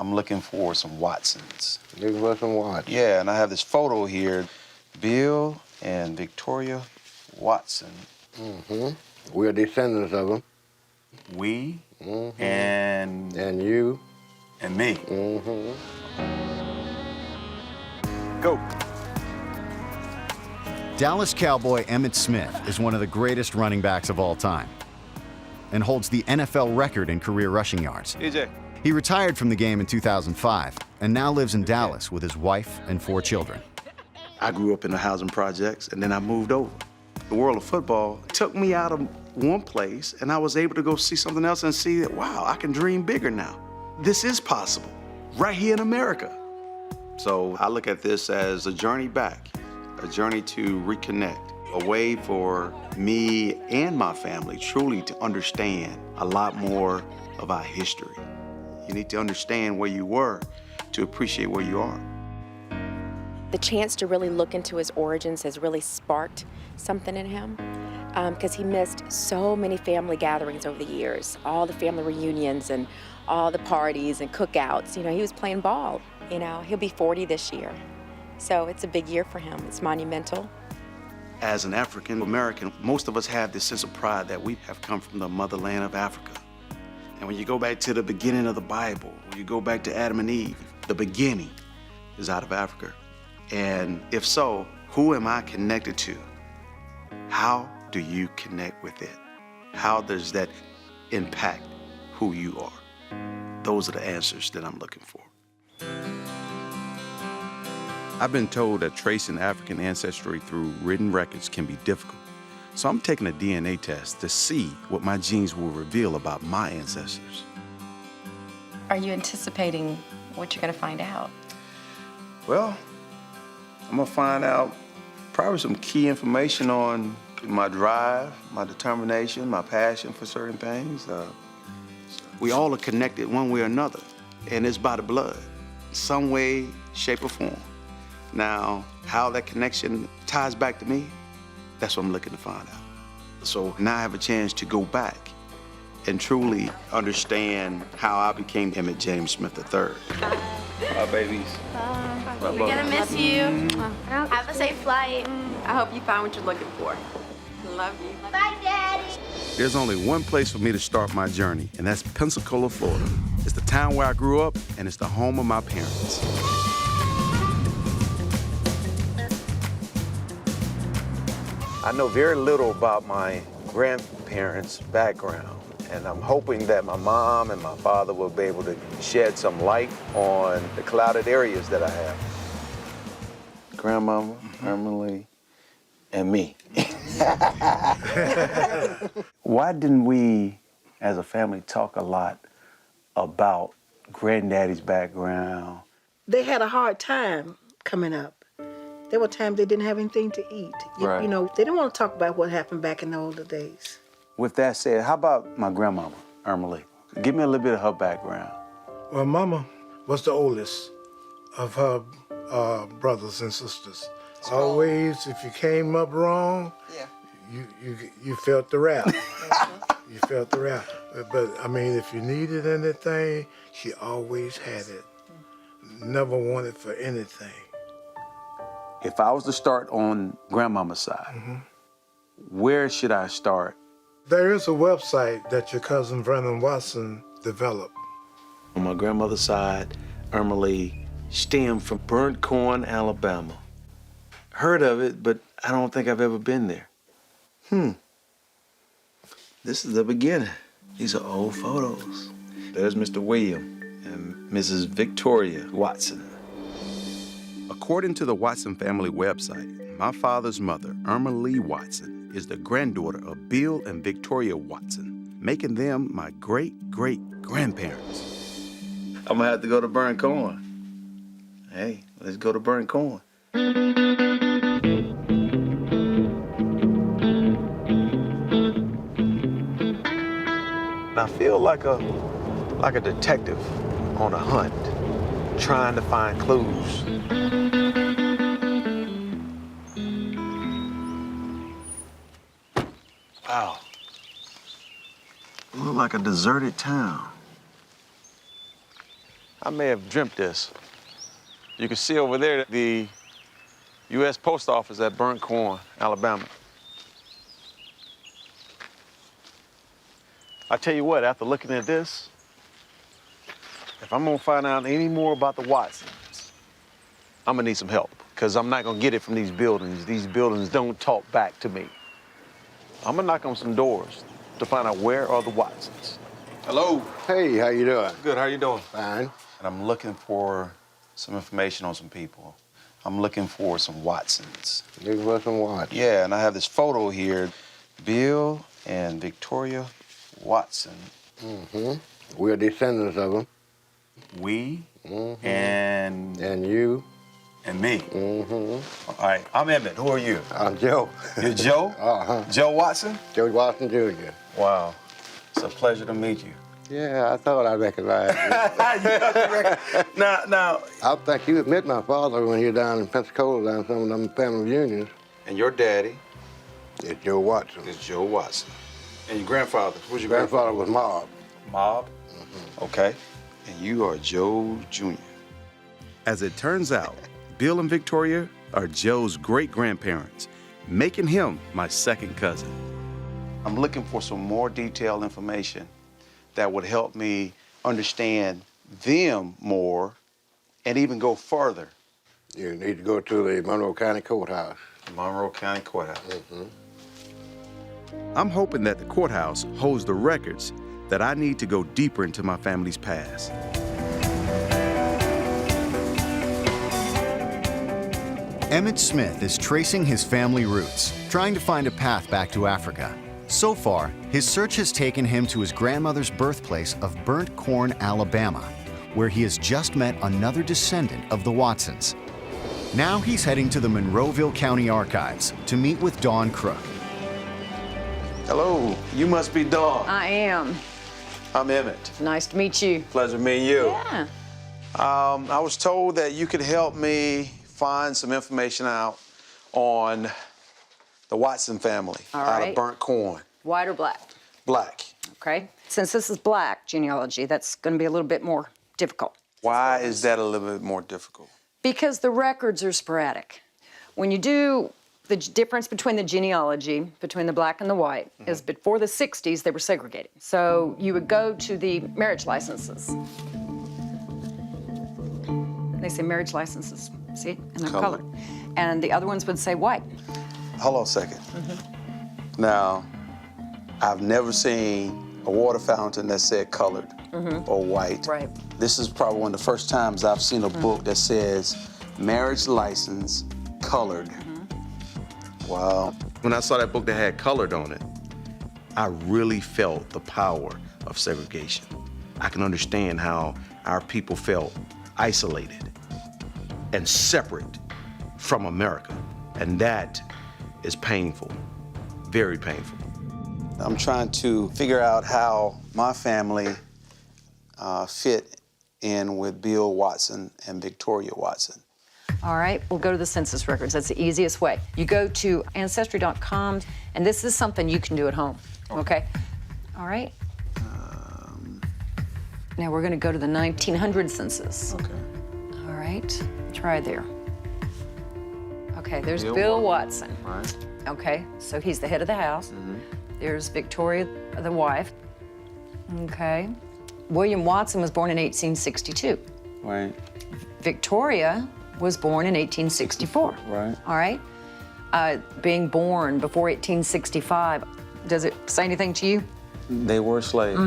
I'm looking for some Watsons. Looking for some Watsons? Yeah, and I have this photo here. Bill and Victoria Watson. Mm-hmm. We're descendants of them. We and you. And me. Mm-hmm. Go. Dallas Cowboy Emmitt Smith is one of the greatest running backs of all time and holds the NFL record in career rushing yards. EJ. He retired from the game in 2005 and now lives in Dallas with his wife and 4 children. I grew up in the housing projects, and then I moved over. The world of football took me out of one place, and I was able to go see something else and see that, wow, I can dream bigger now. This is possible, right here in America. So I look at this as a journey back, a journey to reconnect, a way for me and my family truly to understand a lot more of our history. You need to understand where you were to appreciate where you are. The chance to really look into his origins has really sparked something in him, because he missed so many family gatherings over the years, all the family reunions and all the parties and cookouts. You know, he was playing ball. You know, he'll be 40 this year. So it's a big year for him. It's monumental. As an African American, most of us have this sense of pride that we have come from the motherland of Africa. And when you go back to the beginning of the Bible, when you go back to Adam and Eve, the beginning is out of Africa. And if so, who am I connected to? How do you connect with it? How does that impact who you are? Those are the answers that I'm looking for. I've been told that tracing African ancestry through written records can be difficult. So I'm taking a DNA test to see what my genes will reveal about my ancestors. Are you anticipating what you're going to find out? Well, I'm gonna find out probably some key information on my drive, my determination, my passion for certain things. We all are connected one way or another, and it's by the blood, some way, shape, or form. Now, how that connection ties back to me, that's what I'm looking to find out. So now I have a chance to go back and truly understand how I became Emmitt James Smith III. Hi, babies. We're gonna miss you. Have a safe flight. I hope you found what you're looking for. Love you. Bye, Daddy. There's only one place for me to start my journey, and that's Pensacola, Florida. It's the town where I grew up, and it's the home of my parents. I know very little about my grandparents' background, and I'm hoping that my mom and my father will be able to shed some light on the clouded areas that I have. Grandmama, Erma Lee, and me. Why didn't we, as a family, talk a lot about granddaddy's background? They had a hard time coming up. There were times they didn't have anything to eat. Right. You know, they didn't want to talk about what happened back in the older days. With that said, how about my grandmama, Erma Lee? Give me a little bit of her background. Well, Mama was the oldest of her brothers and sisters. Always, if you came up wrong, you felt the rap. You felt the rap. But I mean, if you needed anything, she always had it. Never wanted for anything. If I was to start on grandmama's side, where should I start? There is a website that your cousin Vernon Watson developed. On my grandmother's side, Erma Lee stemmed from Burnt Corn, Alabama. Heard of it, but I don't think I've ever been there. This is the beginning. These are old photos. There's Mr. William and Mrs. Victoria Watson. According to the Watson family website, my father's mother, Erma Lee Watson, is the granddaughter of Bill and Victoria Watson, making them my great-great-grandparents. I'm gonna have to go to Burnt Corn. Hey, let's go to Burnt Corn. I feel like a detective on a hunt, trying to find clues. Wow. It looked like a deserted town. I may have dreamt this. You can see over there the U.S. Post Office at Burnt Corn, Alabama. I tell you what, after looking at this, if I'm gonna find out any more about the Watsons, I'm gonna need some help, because I'm not gonna get it from these buildings. These buildings don't talk back to me. I'm gonna knock on some doors to find out where are the Watsons. Hello. Hey, how you doing? Good, how you doing? Fine. And I'm looking for some information on some people. I'm looking for some Watsons. Looking for some Watsons. Yeah, and I have this photo here. Bill and Victoria Watson. Mm-hmm. We're descendants of them. We Mm-hmm. and you. and me. Mm-hmm. All right, I'm Emmett. Who are you? I'm Joe. You're Joe? Uh-huh. Joe Watson? Joe Watson Jr. Wow. It's a pleasure to meet you. Yeah, I thought I recognized you. Now, I think you met my father when he was down in Pensacola, down some of them family reunions. and your daddy It's Joe Watson. is Joe Watson. And your grandfather, who's your Grandfather was Mob. Mob? Okay. And you are Joe Jr. As it turns out, Bill and Victoria are Joe's great-grandparents, making him my second cousin. I'm looking for some more detailed information that would help me understand them more and even go further. You need to go to the Monroe County Courthouse. Monroe County Courthouse. I'm hoping that the courthouse holds the records that I need to go deeper into my family's past. Emmitt Smith is tracing his family roots, trying to find a path back to Africa. So far, his search has taken him to his grandmother's birthplace of Burnt Corn, Alabama, where he has just met another descendant of the Watsons. Now he's heading to the Monroeville County Archives to meet with Dawn Crook. Hello, you must be Dawn. I am. I'm Emmett. Nice to meet you. Pleasure meeting you. Yeah. I was told that you could help me find some information out on the Watson family All out right. of Burnt Corn. White or black? Black. Okay. Since this is black genealogy, that's going to be a little bit more difficult. Why is that a little bit more difficult? Because the records are sporadic. When you do the difference between the genealogy, between the black and the white, is before the 60s, they were segregated. So you would go to the marriage licenses. They say marriage licenses, see? And they're Colored. colored. And the other ones would say white. Hold on a second. Now, I've never seen a water fountain that said colored or white. Right. This is probably one of the first times I've seen a book that says marriage license colored. Wow. When I saw that book that had colored on it, I really felt the power of segregation. I can understand how our people felt isolated and separate from America. And that is painful, very painful. I'm trying to figure out how my family fit in with Bill Watson and Victoria Watson. All right, we'll go to the census records. That's the easiest way. You go to ancestry.com, and this is something you can do at home, okay? All right? Now we're gonna go to the 1900 census. Okay. All right, try there. Okay, there's Bill Bill Watson. Right. Okay, so he's the head of the house. There's Victoria, the wife. Okay. William Watson was born in 1862. Right. Victoria was born in 1864. Right. All right? Being born before 1865, does it say anything to you? They were slaves.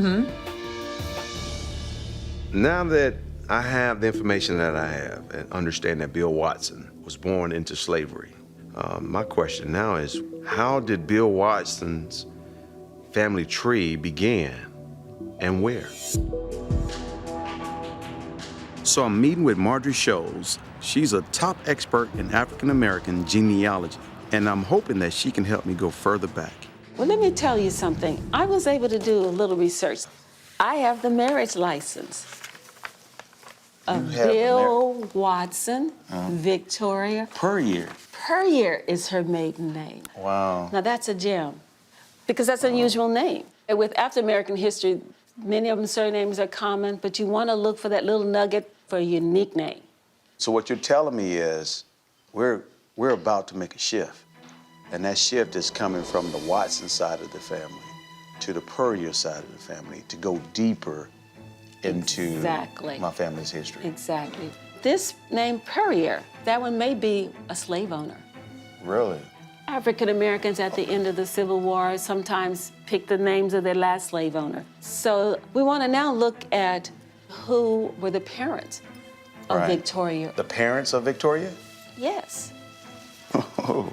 Now that I have the information that I have and understand that Bill Watson was born into slavery, my question now is, how did Bill Watson's family tree begin and where? So I'm meeting with Marjorie Scholes. She's a top expert in African-American genealogy, and I'm hoping that she can help me go further back. Well, let me tell you something. I was able to do a little research. I have the marriage license of You have the Bill Watson, Victoria. Perrier. Perrier is her maiden name. Wow. Now, that's a gem, because that's an unusual name. And with African-American history, many of them surnames are common, but you want to look for that little nugget for a unique name. So what you're telling me is we're about to make a shift. And that shift is coming from the Watson side of the family to the Perrier side of the family to go deeper into Exactly. my family's history. Exactly. This name Perrier, that one may be a slave owner. Really? African Americans at the end of the Civil War sometimes pick the names of their last slave owner. So we want to now look at who were the parents of Right. Victoria. The parents of Victoria? Yes. Oh.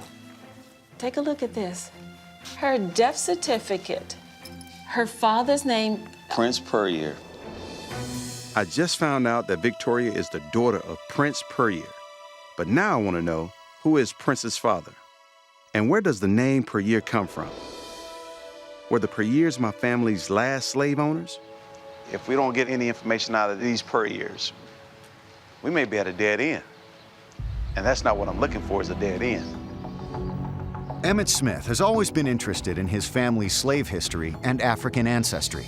Take a look at this. Her death certificate, her father's name. Prince Perrier. I just found out that Victoria is the daughter of Prince Perrier. But now I want to know, who is Prince's father? And where does the name Perrier come from? Were the Perriers my family's last slave owners? If we don't get any information out of these Perriers, we may be at a dead end. And that's not what I'm looking for, is a dead end. Emmitt Smith has always been interested in his family's slave history and African ancestry.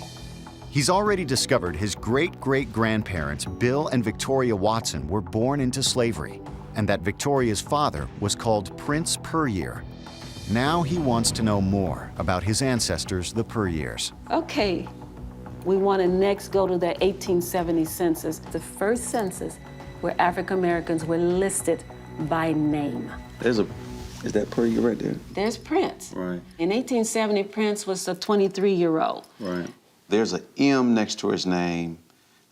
He's already discovered his great-great-grandparents, Bill and Victoria Watson, were born into slavery, and that Victoria's father was called Prince Perrier. Now he wants to know more about his ancestors, the Perriers. Okay, we want to next go to the 1870 census, the first census where African Americans were listed by name. Is that Perrier right there? There's Prince. Right. In 1870, Prince was a 23-year-old. Right. There's an M next to his name.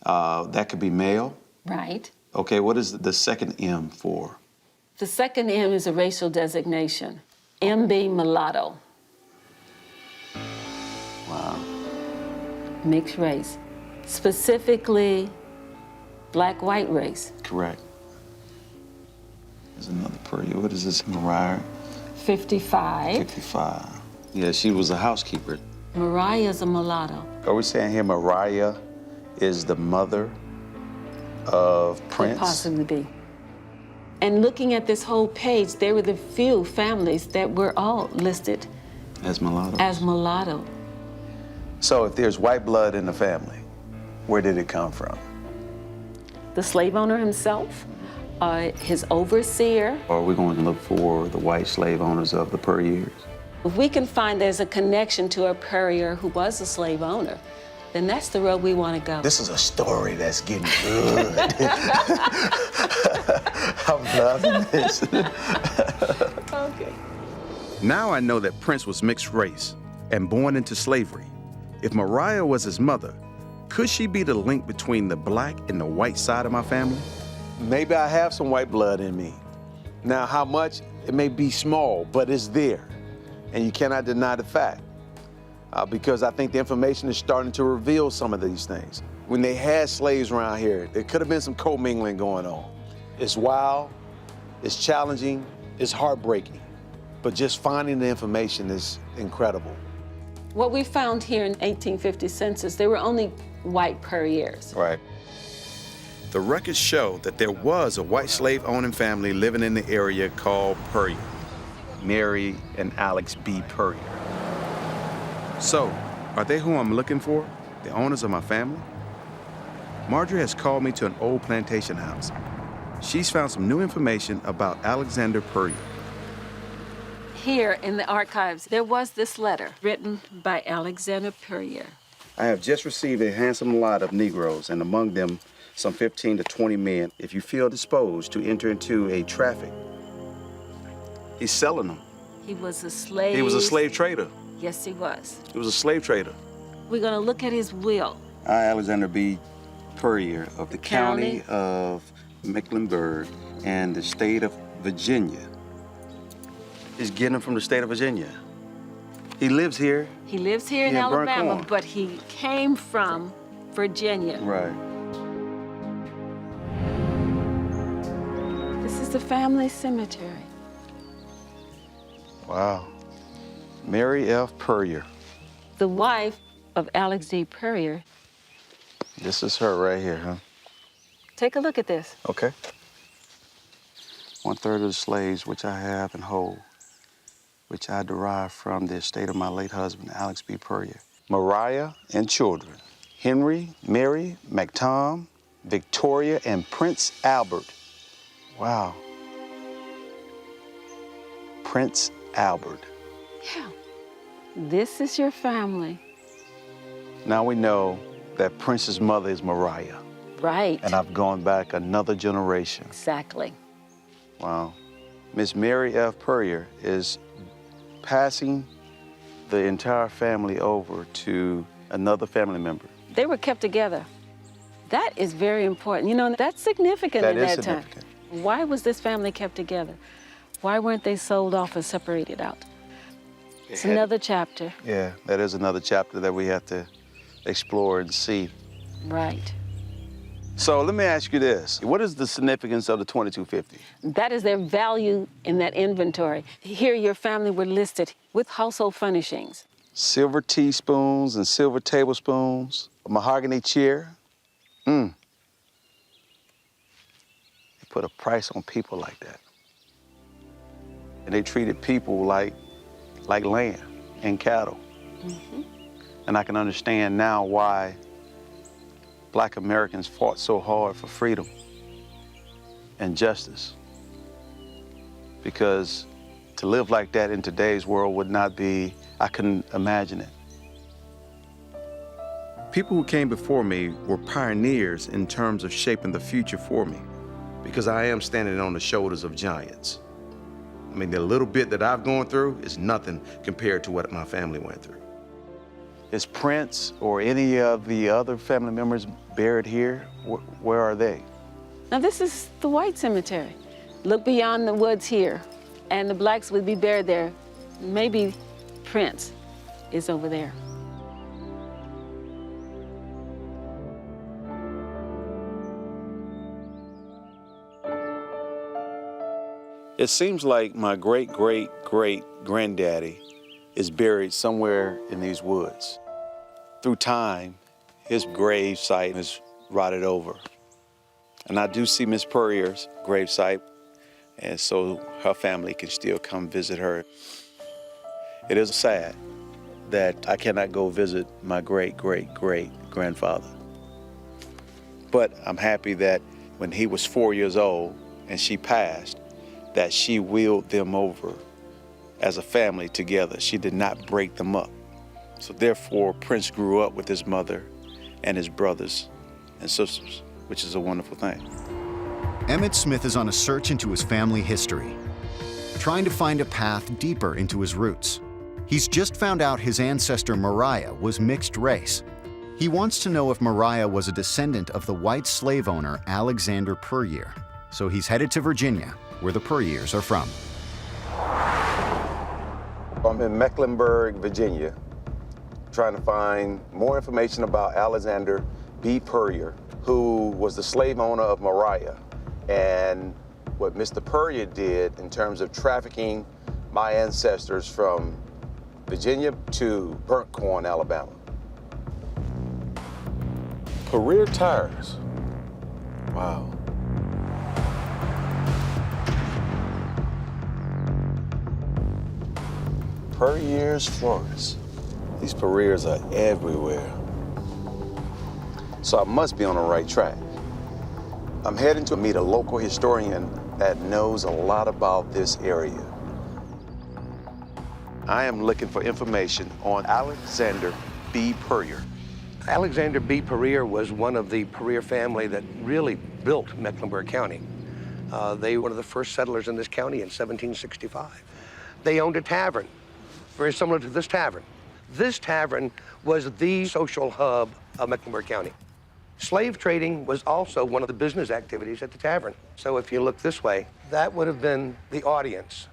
That could be male. Right. Okay, what is the second M for? The second M is a racial designation. MB mulatto. Wow. Mixed race. Specifically, black-white race. Correct. There's another Perrier. What is this, Mariah? 55. 55. Yeah, she was a housekeeper. Mariah's a mulatto. Are we saying here Mariah is the mother of Prince? Could possibly be. And looking at this whole page, there were the few families that were all listed As mulatto. as mulatto. So if there's white blood in the family, where did it come from? The slave owner himself, his overseer. Or are we going to look for the white slave owners of the Perriers? If we can find there's a connection to a Perrier who was a slave owner, then that's the road we want to go. This is a story that's getting good. I'm loving this. Okay. Now I know that Prince was mixed race and born into slavery. If Mariah was his mother, could she be the link between the black and the white side of my family? Maybe I have some white blood in me. Now, how much? It may be small, but it's there. And you cannot deny the fact. Because I think the information is starting to reveal some of these things. When they had slaves around here, there could have been some commingling going on. It's wild, it's challenging, it's heartbreaking. But just finding the information is incredible. What we found here in 1850 census, there were only white Perriers. Right. The records show that there was a white slave-owning family living in the area called Perrier, Mary and Alex B. Perrier. So, are they who I'm looking for? The owners of my family? Marjorie has called me to an old plantation house. She's found some new information about Alexander Perrier. Here in the archives, there was this letter written by Alexander Perrier. I have just received a handsome lot of Negroes, and among them, some 15 to 20 men. If you feel disposed to enter into a traffic, he's selling them. He was a slave. He was a slave trader. Yes, he was. He was a slave trader. We're going to look at his will. I, Alexander B. Perrier, of the County county of Mecklenburg and the state of Virginia. He's getting them from the state of Virginia. He lives here. He lives here in Yeah, burnt Alabama, corn. but he came from Virginia. Right. This is the family cemetery. Wow. Mary F. Perrier. The wife of Alex D. Perrier. This is her right here, huh? Take a look at this. Okay. 1/3 of the slaves which I have and hold, which I derive from the estate of my late husband, Alex B. Perrier. Mariah and children, Henry, Mary, McTom, Victoria and Prince Albert. Wow. Prince Albert. Yeah. This is your family. Now we know that Prince's mother is Mariah. Right. And I've gone back another generation. Exactly. Wow. Miss Mary F. Perrier is passing the entire family over to another family member. They were kept together. That is very important. You know, that's significant That at is that significant. time. Why was this family kept together? Why weren't they sold off or separated out? It's another chapter. Yeah, that is another chapter that we have to explore and see. Right. So let me ask you this. What is the significance of the 2250? That is their value in that inventory. Here your family were listed with household furnishings. Silver teaspoons and silver tablespoons, a mahogany chair. They put a price on people like that. And they treated people like land and cattle. And I can understand now why Black Americans fought so hard for freedom and justice. Because to live like that in today's world would not be, I couldn't imagine it. People who came before me were pioneers in terms of shaping the future for me, because I am standing on the shoulders of giants. I mean, the little bit that I've gone through is nothing compared to what my family went through. Is Prince or any of the other family members buried here? Where are they? Now this is the white cemetery. Look beyond the woods here, and the blacks would be buried there. Maybe Prince is over there. It seems like my great-great-great-granddaddy is buried somewhere in these woods. Through time, his grave site is rotted over. And I do see Miss Perrier's grave site, and so her family can still come visit her. It is sad that I cannot go visit my great-great-great-grandfather. But I'm happy that when he was 4 years old and she passed, that she wheeled them over as a family together. She did not break them up. So therefore, Prince grew up with his mother and his brothers and sisters, which is a wonderful thing. Emmitt Smith is on a search into his family history, trying to find a path deeper into his roots. He's just found out his ancestor Mariah was mixed race. He wants to know if Mariah was a descendant of the white slave owner Alexander Perrier. So he's headed to Virginia, where the Perriers are from. I'm in Mecklenburg, Virginia, trying to find more information about Alexander B. Perrier, who was the slave owner of Mariah, and what Mr. Perrier did in terms of trafficking my ancestors from Virginia to Burnt Corn, Alabama. Perrier tires. Wow. Perrier's florist. These Perriers are everywhere. So I must be on the right track. I'm heading to meet a local historian that knows a lot about this area. I am looking for information on Alexander B. Perrier. Alexander B. Perrier was one of the Perrier family that really built Mecklenburg County. They were one of the first settlers in this county in 1765. They owned a tavern, very similar to this tavern. This tavern was the social hub of Mecklenburg County. Slave trading was also one of the business activities at the tavern. So if you look this way, that would have been the audience.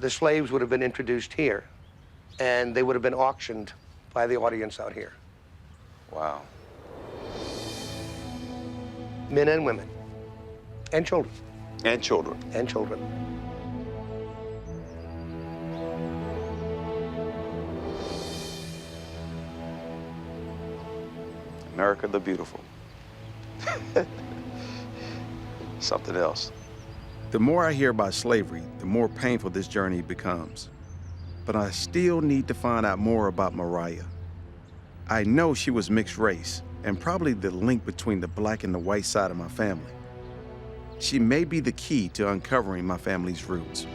The slaves would have been introduced here, and they would have been auctioned by the audience out here. Wow. Men and women, and children. And children. And children. America the Beautiful. Something else. The more I hear about slavery, the more painful this journey becomes. But I still need to find out more about Mariah. I know she was mixed race, and probably the link between the black and the white side of my family. She may be the key to uncovering my family's roots.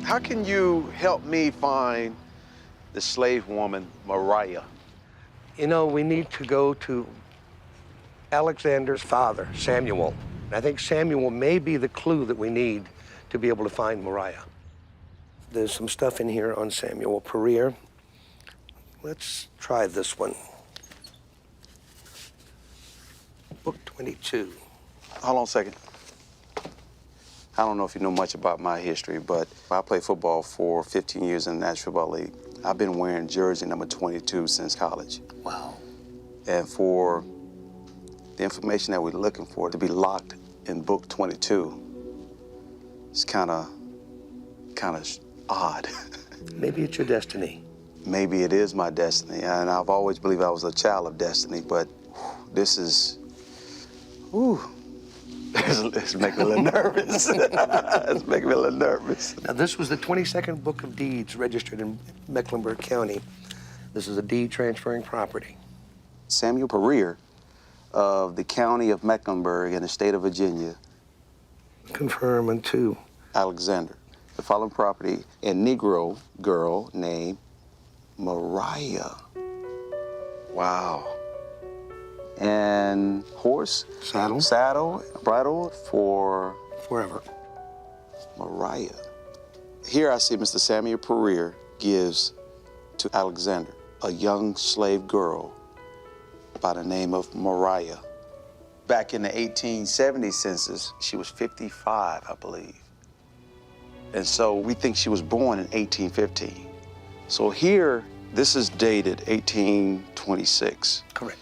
How can you help me find the slave woman, Mariah? You know, we need to go to Alexander's father, Samuel. I think Samuel may be the clue that we need to be able to find Mariah. There's some stuff in here on Samuel Perrier. Let's try this one. Book 22. Hold on a second. I don't know if you know much about my history, but I played football for 15 years in the National Football League. I've been wearing jersey number 22 since college. Wow. And for the information that we're looking for to be locked in book 22, it's kind of odd. Maybe it's your destiny. Maybe it is my destiny, and I've always believed I was a child of destiny, but this is, it's making me a little nervous. It's making me a little nervous. Now, this was the 22nd Book of Deeds registered in Mecklenburg County. This is a deed transferring property. Samuel Perrier of the county of Mecklenburg in the state of Virginia. Confirm unto Alexander. The following property, a Negro girl named Mariah. Wow. And horse? Saddle. Saddle, bridle for? Forever. Mariah. Here I see Mr. Samuel Perrier gives to Alexander a young slave girl by the name of Mariah. Back in the 1870 census, she was 55, I believe. And so we think she was born in 1815. So here, this is dated 1826. Correct.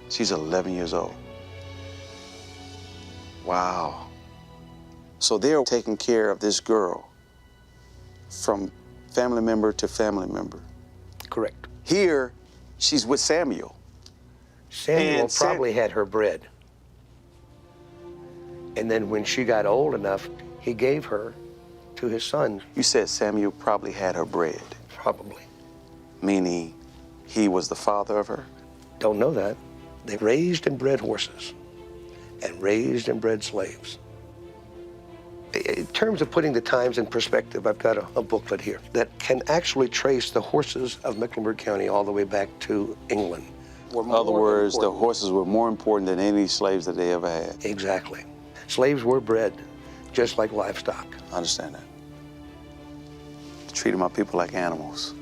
She's 11 years old. Wow. So they're taking care of this girl from family member to family member. Correct. Here, she's with Samuel. Samuel probably had her bred. And then when she got old enough, he gave her to his son. You said Samuel probably had her bred. Probably. Meaning he was the father of her? Don't know that. They raised and bred horses and raised and bred slaves. In terms of putting the times in perspective, I've got a booklet here that can actually trace the horses of Mecklenburg County all the way back to England. In other words, the horses were more important than any slaves that they ever had. Exactly. Slaves were bred just like livestock. I understand that. Treated my people like animals,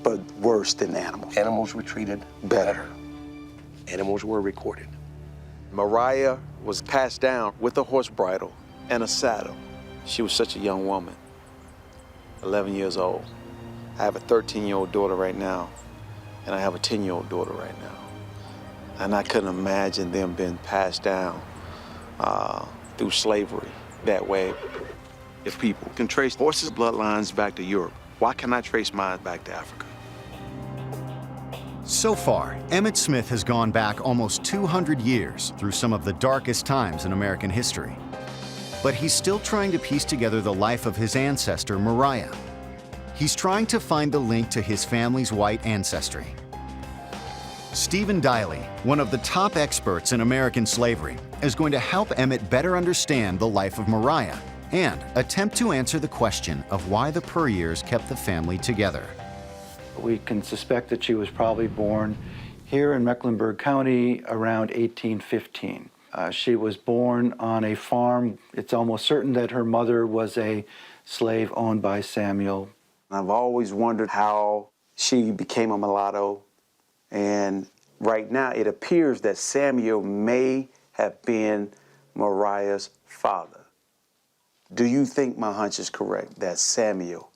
but worse than animals. Animals were treated Better. Animals were recorded. Mariah was passed down with a horse bridle and a saddle. She was such a young woman, 11 years old. I have a 13-year-old daughter right now, and I have a 10-year-old daughter right now. And I couldn't imagine them being passed down through slavery that way. If people can trace horses' bloodlines back to Europe, why can't I trace mine back to Africa? So far, Emmitt Smith has gone back almost 200 years through some of the darkest times in American history. But he's still trying to piece together the life of his ancestor, Mariah. He's trying to find the link to his family's white ancestry. Stephen Diley, one of the top experts in American slavery, is going to help Emmit better understand the life of Mariah and attempt to answer the question of why the Perriers kept the family together. We can suspect that she was probably born here in Mecklenburg County around 1815. She was born on a farm. It's almost certain that her mother was a slave owned by Samuel. I've always wondered how she became a mulatto, and right now it appears that Samuel may have been Mariah's father. Do you think my hunch is correct, that Samuel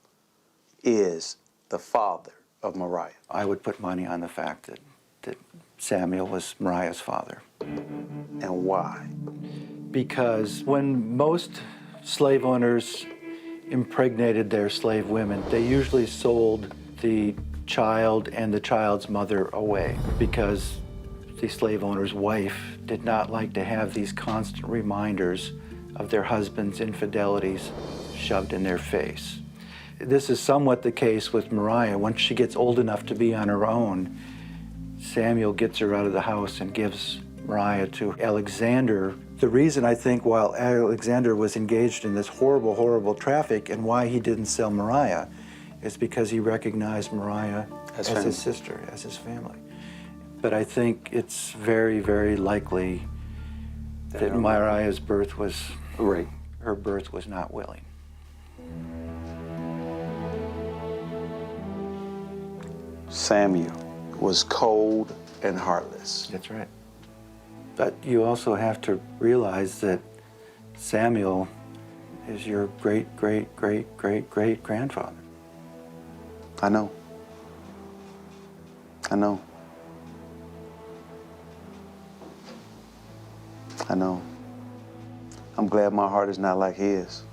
is the father of Mariah? I would put money on the fact that Samuel was Mariah's father. And why? Because when most slave owners impregnated their slave women, they usually sold the child and the child's mother away because the slave owner's wife did not like to have these constant reminders of their husband's infidelities shoved in their face. This is somewhat the case with Mariah. Once she gets old enough to be on her own, Samuel gets her out of the house and gives Mariah to Alexander. The reason I think while Alexander was engaged in this horrible, horrible traffic and why he didn't sell Mariah is because he recognized Mariah as his sister, as his family. But I think it's very, very likely that Mariah's birth was, her birth was not willing. Samuel was cold and heartless. That's right. But you also have to realize that Samuel is your great, great, great, great, great grandfather. I know. I know. I know. I'm glad my heart is not like his.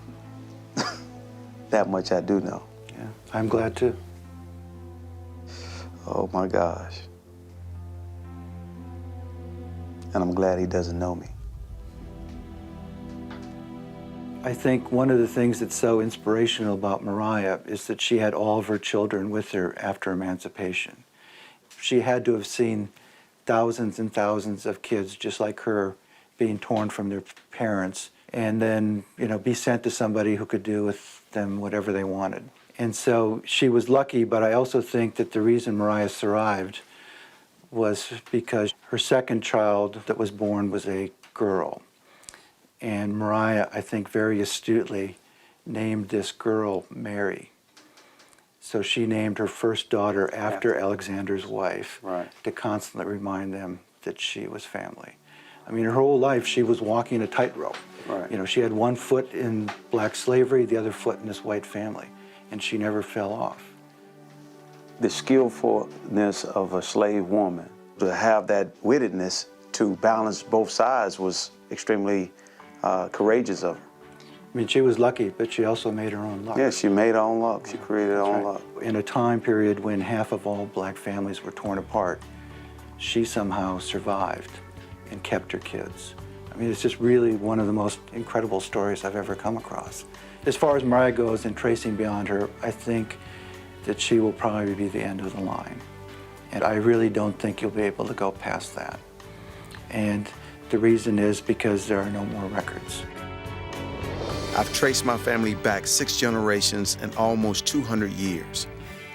That much I do know. Yeah, I'm glad too. Oh my gosh. And I'm glad he doesn't know me. I think one of the things that's so inspirational about Mariah is that she had all of her children with her after emancipation. She had to have seen thousands and thousands of kids just like her being torn from their parents and then, you know, be sent to somebody who could do with them whatever they wanted. And so she was lucky, but I also think that the reason Mariah survived was because her second child that was born was a girl. And Mariah, I think, very astutely named this girl Mary. So she named her first daughter after Alexander's wife to constantly remind them that she was family. I mean, her whole life she was walking a tightrope. You know, she had one foot in black slavery, the other foot in this white family, and she never fell off. The skillfulness of a slave woman, to have that wittedness to balance both sides was extremely courageous of her. I mean, she was lucky, but she also made her own luck. Yeah, she made her own luck. She created her own luck. In a time period when half of all black families were torn apart, she somehow survived and kept her kids. I mean, it's just really one of the most incredible stories I've ever come across. As far as Mariah goes and tracing beyond her, I think that she will probably be the end of the line. And I really don't think you'll be able to go past that. And the reason is because there are no more records. I've traced my family back 6 generations and almost 200 years.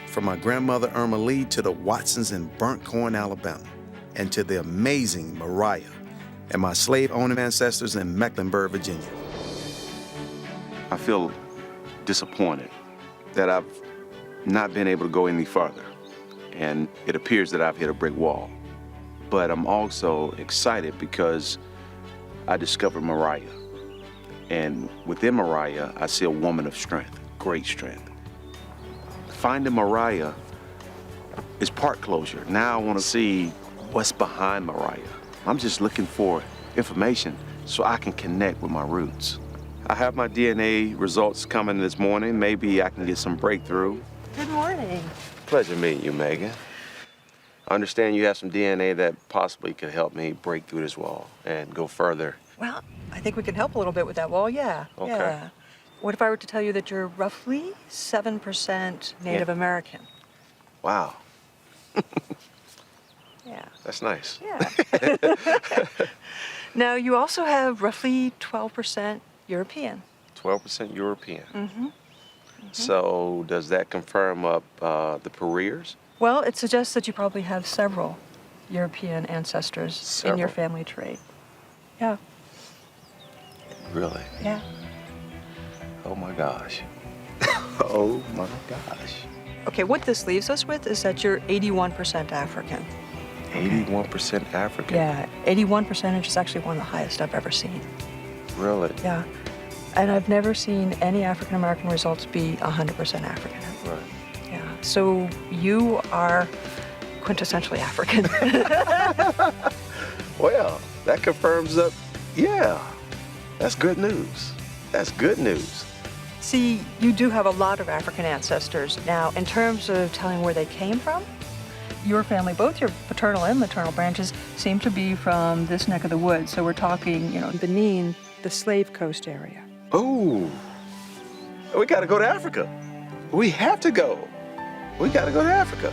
From my grandmother Erma Lee to the Watsons in Burnt Corn, Alabama, and to the amazing Mariah and my slave-owning ancestors in Mecklenburg, Virginia. I feel disappointed that I've not been able to go any farther, and it appears that I've hit a brick wall. But I'm also excited because I discovered Mariah. And within Mariah, I see a woman of strength, great strength. Finding Mariah is part closure. Now I want to see what's behind Mariah. I'm just looking for information so I can connect with my roots. I have my DNA results coming this morning. Maybe I can get some breakthrough. Good morning. Pleasure meeting you, Megan. I understand you have some DNA that possibly could help me break through this wall and go further. Well, I think we can help a little bit with that wall, yeah. Okay. Yeah. What if I were to tell you that you're roughly 7% Native American? Wow. Yeah. That's nice. Yeah. Now, you also have roughly 12% European. 12% European. Mm-hmm. So does that confirm up the Perriers? Well, it suggests that you probably have several European ancestors in your family tree. Yeah. Really? Yeah. Oh my gosh. Oh my gosh. Okay, what this leaves us with is that you're 81% African. 81% African? Yeah, 81% is actually one of the highest I've ever seen. Really? Yeah. And I've never seen any African American results be 100% African. Right. Yeah. So you are quintessentially African. Well, that confirms up, yeah. That's good news. That's good news. See, you do have a lot of African ancestors. Now, in terms of telling where they came from, your family, both your paternal and maternal branches, seem to be from this neck of the woods. So we're talking, you know, Benin, the Slave Coast area. Oh, we gotta go to Africa. We have to go. We gotta go to Africa.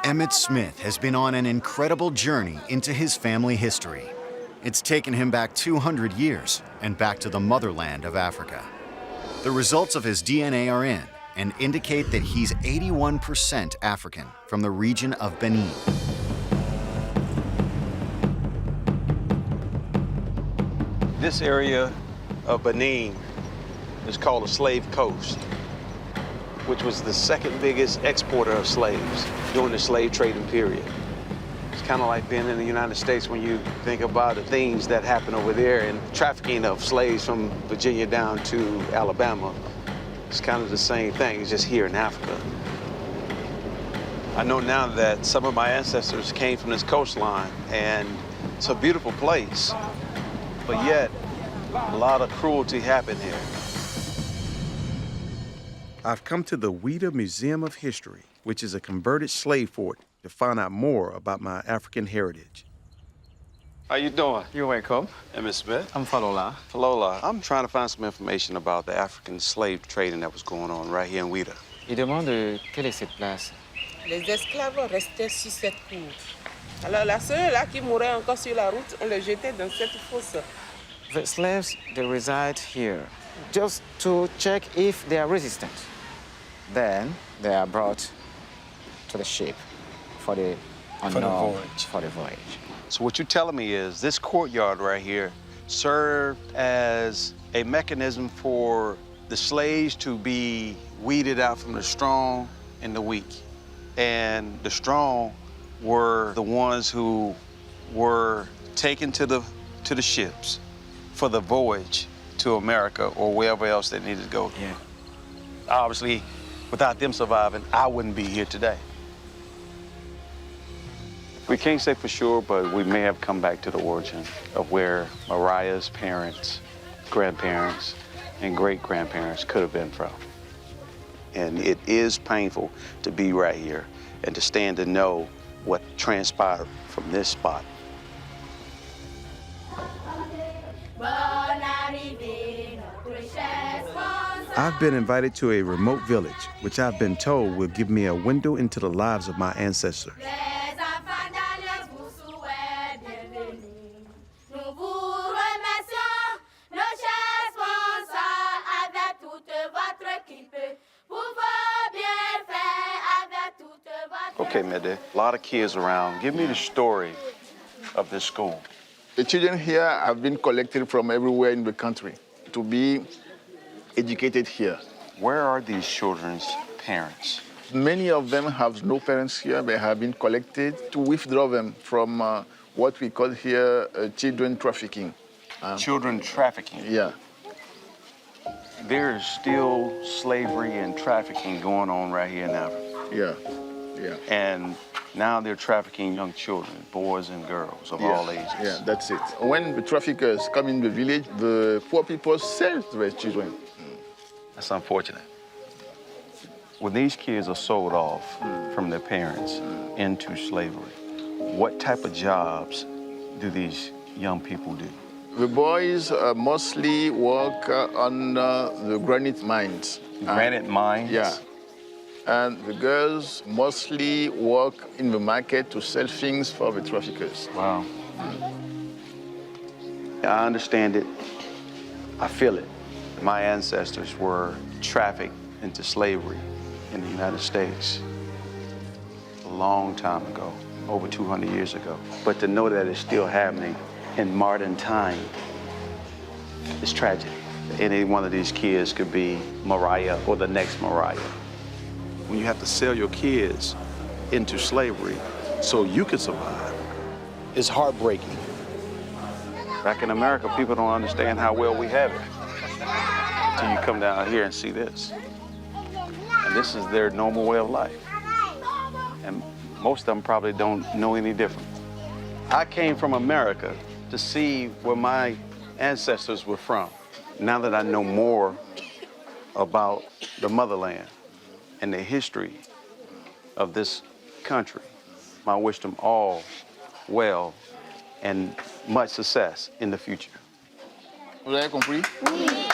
Emmitt Smith has been on an incredible journey into his family history. It's taken him back 200 years and back to the motherland of Africa. The results of his DNA are in and indicate that he's 81% African from the region of Benin. This area of Benin is called the Slave Coast, which was the second biggest exporter of slaves during the slave trading period. It's kind of like being in the United States when you think about the things that happen over there and trafficking of slaves from Virginia down to Alabama. It's kind of the same thing, it's just here in Africa. I know now that some of my ancestors came from this coastline, and it's a beautiful place, but yet a lot of cruelty happened here. I've come to the Ouida Museum of History, which is a converted slave fort, to find out more about my African heritage. How you doing? You're welcome. Emmitt Smith. I'm Falola. Falola, I'm trying to find some information about the African slave trading that was going on right here in Ouida. Il demande quelle est cette place. Les esclaves restaient sur cette cour. Alors là, ceux-là qui mouraient encore sur la route, on les jetait dans cette fosse. The slaves, they reside here just to check if they are resistant. Then they are brought to the ship for the voyage. So what you're telling me is this courtyard right here served as a mechanism for the slaves to be weeded out from the strong and the weak. And the strong were the ones who were taken to the ships for the voyage to America or wherever else they needed to go. Yeah. Obviously, without them surviving, I wouldn't be here today. We can't say for sure, but we may have come back to the origin of where Mariah's parents, grandparents, and great-grandparents could have been from. And it is painful to be right here and to stand to know what transpired from this spot. I've been invited to a remote village, which I've been told will give me a window into the lives of my ancestors. Okay, Mede, a lot of kids around. Give me the story of this school. The children here have been collected from everywhere in the country to be educated here. Where are these children's parents? Many of them have no parents here. They have been collected to withdraw them from what we call here children trafficking. Children trafficking? Yeah. There's still slavery and trafficking going on right here in Africa. Yeah, yeah. And now they're trafficking young children, boys and girls of all ages. Yeah, that's it. When the traffickers come in the village, the poor people sell their children. That's unfortunate. When these kids are sold off from their parents into slavery, what type of jobs do these young people do? The boys mostly work on the granite mines. Granite mines? Yeah. And the girls mostly work in the market to sell things for the traffickers. Wow. I understand it. I feel it. My ancestors were trafficked into slavery in the United States a long time ago, over 200 years ago. But to know that it's still happening in modern time is tragic. Any one of these kids could be Mariah or the next Mariah. When you have to sell your kids into slavery so you can survive, it's heartbreaking. Back in America, people don't understand how well we have it until you come down here and see this. And this is their normal way of life. And most of them probably don't know any different. I came from America to see where my ancestors were from. Now that I know more about the motherland and the history of this country, I wish them all well and much success in the future. Vous avez compris? Oui.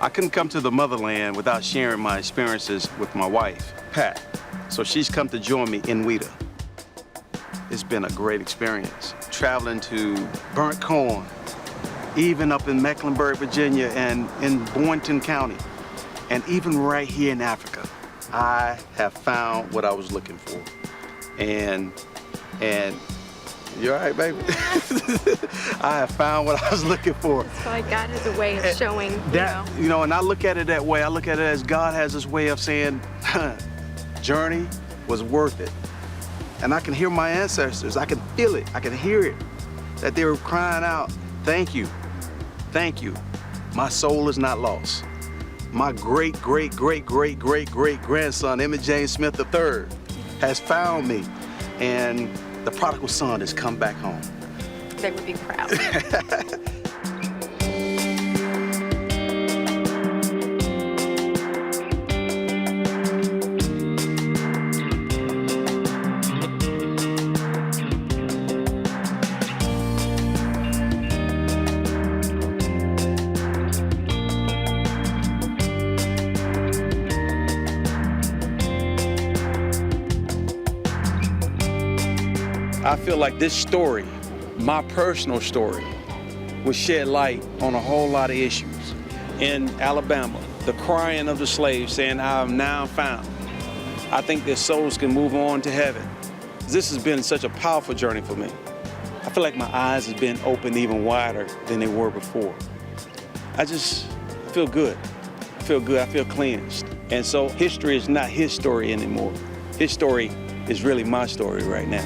I couldn't come to the motherland without sharing my experiences with my wife, Pat. So she's come to join me in Wheater. It's been a great experience. Traveling to Burnt Corn, even up in Mecklenburg, Virginia, and in Boynton County, and even right here in Africa. I have found what I was looking for. And you all right, baby? I have found what I was looking for. So like God has a way of showing, And I look at it that way. I look at it as God has this way of saying, journey was worth it. And I can hear my ancestors. I can feel it. I can hear it. That they were crying out, thank you. Thank you. My soul is not lost. My great, great, great, great, great, great grandson, Emmitt James Smith III, has found me. And the prodigal son has come back home. They would be proud. I feel like this story, my personal story, will shed light on a whole lot of issues. In Alabama, the crying of the slaves saying, I am now found. I think their souls can move on to heaven. This has been such a powerful journey for me. I feel like my eyes have been opened even wider than they were before. I feel good. I feel good, I feel cleansed. And so history is not his story anymore. His story is really my story right now.